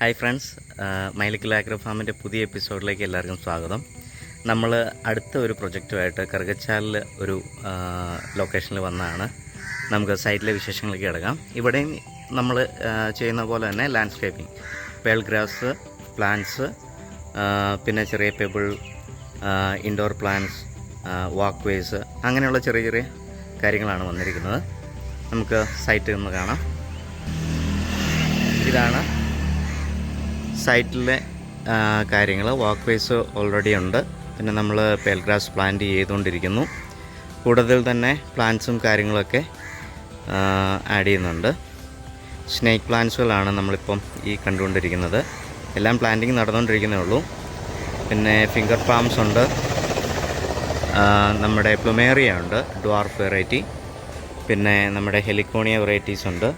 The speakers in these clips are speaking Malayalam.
ഹായ് ഫ്രണ്ട്സ്, മൈലിക്കൽ ആഗ്രോ ഫാമിൻ്റെ പുതിയ എപ്പിസോഡിലേക്ക് എല്ലാവർക്കും സ്വാഗതം. നമ്മൾ അടുത്ത ഒരു പ്രൊജക്റ്റുമായിട്ട് കറുകച്ചാലിൽ ഒരു ലൊക്കേഷനിൽ വന്നതാണ്. നമുക്ക് സൈറ്റിലെ വിശേഷങ്ങളിലേക്ക് കിടക്കാം. ഇവിടെയും നമ്മൾ ചെയ്യുന്ന പോലെ തന്നെ ലാൻഡ്സ്കേപ്പിംഗ്, പേൾ ഗ്രാസ്, പ്ലാന്റ്സ്, പിന്നെ ചെറിയ പെബിൾ, ഇൻഡോർ പ്ലാന്റ്സ്, വാക്ക് വേസ്, അങ്ങനെയുള്ള ചെറിയ ചെറിയ കാര്യങ്ങളാണ് വന്നിരിക്കുന്നത്. നമുക്ക് സൈറ്റിൽ നിന്ന് കാണാം. ഇതാണ് സൈറ്റിലെ കാര്യങ്ങൾ. വാക്ക് വേസ് ഓൾറെഡി ഉണ്ട്. പിന്നെ നമ്മൾ പേൾ ഗ്രാസ് പ്ലാന്റ് ചെയ്തുകൊണ്ടിരിക്കുന്നു. കൂടുതൽ തന്നെ പ്ലാന്റ്സും കാര്യങ്ങളൊക്കെ ആഡ് ചെയ്യുന്നുണ്ട്. സ്നേക്ക് പ്ലാന്റ്സുകളാണ് നമ്മളിപ്പം ഈ കണ്ടുകൊണ്ടിരിക്കുന്നത്. എല്ലാം പ്ലാന്റിങ് നടന്നുകൊണ്ടിരിക്കുന്നേ ഉള്ളൂ. പിന്നെ ഫിംഗർ പാംസ് ഉണ്ട്, നമ്മുടെ പ്ലുമേറിയ ഉണ്ട്, ഡ്വാർഫ് വെറൈറ്റി, പിന്നെ നമ്മുടെ ഹെലിക്കോണിയ വെറൈറ്റീസ് ഉണ്ട്,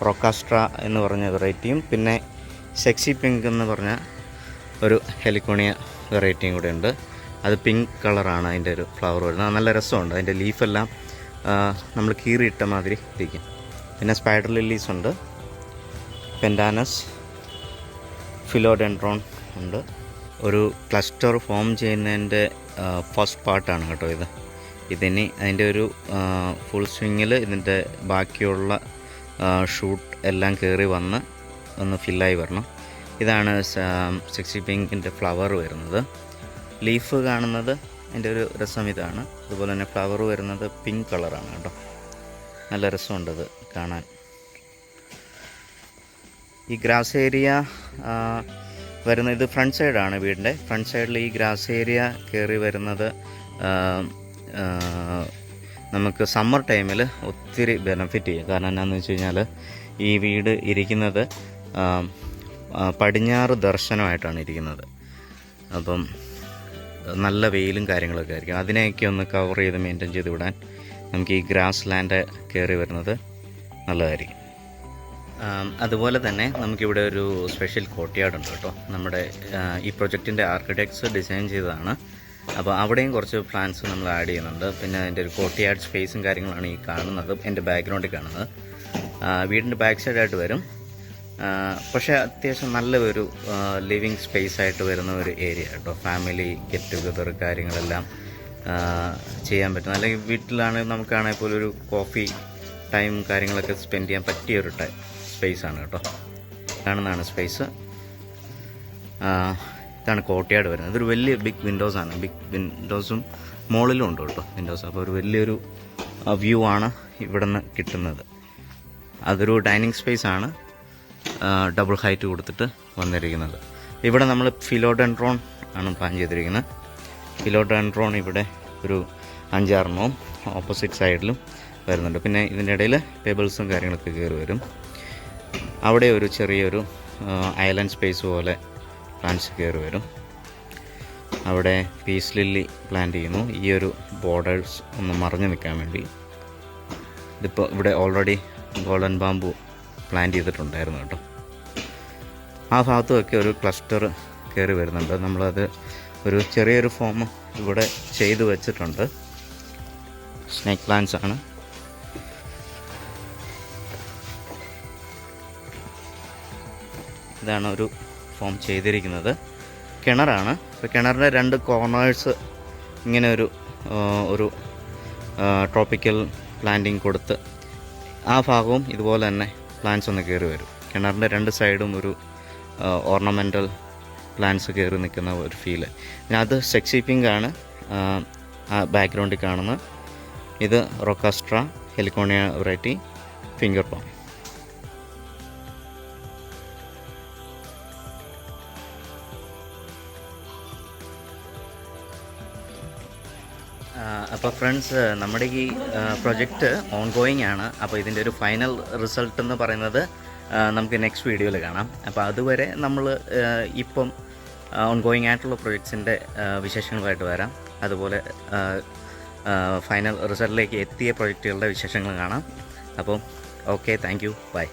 റൊക്കാസ്ട്ര എന്ന് പറഞ്ഞ വെറൈറ്റിയും, പിന്നെ സെക്സി പിങ്ക് എന്ന് പറഞ്ഞ ഒരു ഹെലിക്കോണിയ വെറൈറ്റിയും കൂടെ ഉണ്ട്. അത് പിങ്ക് കളറാണ് അതിൻ്റെ ഒരു ഫ്ലവർ വരുന്നത്. നല്ല രസമുണ്ട്. അതിൻ്റെ ലീഫെല്ലാം നമ്മൾ കീറിയിട്ട മാതിരി ഇരിക്കും. പിന്നെ സ്പൈഡർ ലില്ലീസ് ഉണ്ട്, പെൻഡാനസ്, ഫിലോഡെൻഡ്രോൺ ഉണ്ട്. ഒരു ക്ലസ്റ്റർ ഫോം ചെയ്യുന്നതിൻ്റെ ഫസ്റ്റ് പാർട്ടാണ് കേട്ടോ ഇത്. ഇതിനി അതിൻ്റെ ഒരു ഫുൾ സ്വിങ്ങിൽ ഇതിൻ്റെ ബാക്കിയുള്ള ഷൂട്ട് എല്ലാം കയറി വന്ന് ഒന്ന് ഫില്ലായി വരണം. ഇതാണ് സെക്സി പിങ്കിൻ്റെ ഫ്ലവർ വരുന്നത്. ലീഫ് കാണുന്നത് അതിൻ്റെ ഒരു രസം ഇതാണ്. അതുപോലെ തന്നെ ഫ്ലവർ വരുന്നത് പിങ്ക് കളറാണ് കേട്ടോ. നല്ല രസമുണ്ടത് കാണാൻ. ഈ ഗ്രാസ് ഏരിയ വരുന്നത്, ഇത് ഫ്രണ്ട് സൈഡാണ് വീടിൻ്റെ. ഫ്രണ്ട് സൈഡിൽ ഈ ഗ്രാസ് ഏരിയ കയറി വരുന്നത് നമുക്ക് സമ്മർ ടൈമിൽ ഒത്തിരി ബെനഫിറ്റ് ചെയ്യും. കാരണം എന്താണെന്ന് വെച്ച് കഴിഞ്ഞാൽ ഈ വീട് ഇരിക്കുന്നത് പടിഞ്ഞാറ് ദർശനമായിട്ടാണ് ഇരിക്കുന്നത്. അപ്പം നല്ല വെയിലും കാര്യങ്ങളൊക്കെ ആയിരിക്കും. അതിനെയൊക്കെ ഒന്ന് കവർ ചെയ്ത് മെയിൻറ്റെയിൻ ചെയ്ത് വിടാൻ നമുക്ക് ഈ ഗ്രാസ് ലാൻഡ് കയറി വരുന്നത് നല്ലതായിരിക്കും. അതുപോലെ തന്നെ നമുക്കിവിടെ ഒരു സ്പെഷ്യൽ കോർട്ട്യാർഡ് ഉണ്ട് കേട്ടോ. നമ്മുടെ ഈ പ്രൊജക്റ്റിൻ്റെ ആർക്കിടെക്ട്സ് ഡിസൈൻ ചെയ്തതാണ്. അപ്പോൾ അവിടെയും കുറച്ച് പ്ലാന്റ്സ് നമ്മൾ ആഡ് ചെയ്യുന്നുണ്ട്. പിന്നെ അതിൻ്റെ ഒരു കോർട്ട്യാർഡ് സ്പേസും കാര്യങ്ങളാണ് ഈ കാണുന്നത്, എൻ്റെ ബാക്ക്ഗ്രൗണ്ടിൽ കാണുന്നത്. വീടിൻ്റെ ബാക്ക് സൈഡായിട്ട് വരും. പക്ഷേ അത്യാവശ്യം നല്ല ഒരു ലിവിങ് സ്പേസ് ആയിട്ട് വരുന്ന ഒരു ഏരിയ കേട്ടോ. ഫാമിലി ഗെറ്റ് ടുഗദർ കാര്യങ്ങളെല്ലാം ചെയ്യാൻ പറ്റും. അല്ലെങ്കിൽ വീട്ടിലാണെങ്കിൽ നമുക്കാണെങ്കിൽ പോലും ഒരു കോഫി ടൈം കാര്യങ്ങളൊക്കെ സ്പെൻഡ് ചെയ്യാൻ പറ്റിയൊരു സ്പേസാണ് കേട്ടോ. കാണുന്നതാണ് സ്പേസ്. ഇതാണ് കോർട്ട്യാർഡ് വരുന്നത്. ഇതൊരു വലിയ ബിഗ് വിൻഡോസാണ്. ബിഗ് വിൻഡോസും മുകളിലും ഉണ്ട് കേട്ടോ വിൻഡോസ്. അപ്പോൾ ഒരു വലിയൊരു വ്യൂ ആണ് ഇവിടെ നിന്ന് കിട്ടുന്നത്. അതൊരു ഡൈനിങ് സ്പേസാണ്, ഡബിൾ ഹൈറ്റ് കൊടുത്തിട്ട് വന്നിരിക്കുന്നത്. ഇവിടെ നമ്മൾ ഫിലോഡെൻഡ്രോൺ ആണ് പ്ലാൻ ചെയ്തിരിക്കുന്നത്. ഫിലോഡെൻഡ്രോൺ ഇവിടെ ഒരു 5-6 ഓപ്പോസിറ്റ് സൈഡിലും വരുന്നുണ്ട്. പിന്നെ ഇതിൻ്റെ ഇടയിൽ പെബിൾസും കാര്യങ്ങളൊക്കെ കയറി വരും. അവിടെ ഒരു ചെറിയൊരു ഐലൻഡ് സ്പേസ് പോലെ പ്ലാന്റ്സ് കയറി വരും. അവിടെ പീസ് ലില്ലി പ്ലാന്റ് ചെയ്യുന്നു. ഈ ഒരു ബോർഡേഴ്സ് ഒന്ന് മറഞ്ഞു നിൽക്കാൻ വേണ്ടി. ഇതിപ്പോൾ ഇവിടെ ഓൾറെഡി ഗോൾഡൻ ബാമ്പു പ്ലാന്റ് ചെയ്തിട്ടുണ്ടായിരുന്നു കേട്ടോ. ആ ഭാഗത്തുമൊക്കെ ഒരു ക്ലസ്റ്റർ കയറി വരുന്നുണ്ട്. നമ്മളത് ഒരു ചെറിയൊരു ഫോം ഇവിടെ ചെയ്തു വച്ചിട്ടുണ്ട്. സ്നേക്ക് പ്ലാന്റ്സ് ആണ്. ഇതാണ് ഒരു ഫോം ചെയ്തിരിക്കുന്നത്. കിണറാണ്. ഇപ്പോൾ കിണറിൻ്റെ 2 കോർണേഴ്സ് ഇങ്ങനെ ഒരു ട്രോപ്പിക്കൽ പ്ലാന്റിങ് കൊടുത്ത് ആ ഭാഗവും ഇതുപോലെ തന്നെ പ്ലാന്റ്സ് ഒന്ന് കയറി വരും. കിണറിൻ്റെ 2 സൈഡും ഒരു ഓർണമെൻ്റൽ പ്ലാന്റ്സ് കയറി നിൽക്കുന്ന ഒരു ഫീല്. പിന്നെ അത് സെക്സി പിങ്ക് ആണ് ആ ബാക്ക്ഗ്രൗണ്ടിൽ കാണുന്നത്. ഇത് റൊക്കാസ്ട്ര, ഹെലിക്കോണിയ വെറൈറ്റി, ഫിംഗർ പാം. അപ്പോൾ ഫ്രണ്ട്സ്, നമ്മുടെ ഈ പ്രൊജക്റ്റ് ഓൺഗോയിങ് ആണ്. അപ്പോൾ ഇതിൻ്റെ ഒരു ഫൈനൽ റിസൾട്ട് എന്ന് പറയുന്നത് നമുക്ക് നെക്സ്റ്റ് വീഡിയോയിൽ കാണാം. അപ്പോൾ അതുവരെ നമ്മൾ ഇപ്പം ഓൺഗോയിങ് ആയിട്ടുള്ള പ്രൊജക്ട്സിൻ്റെ വിശേഷങ്ങളുമായിട്ട് വരാം. അതുപോലെ ഫൈനൽ റിസൾട്ടിലേക്ക് എത്തിയ പ്രൊജക്റ്റുകളുടെ വിശേഷങ്ങൾ കാണാം. അപ്പോൾ ഓക്കെ, താങ്ക് യു, ബൈ.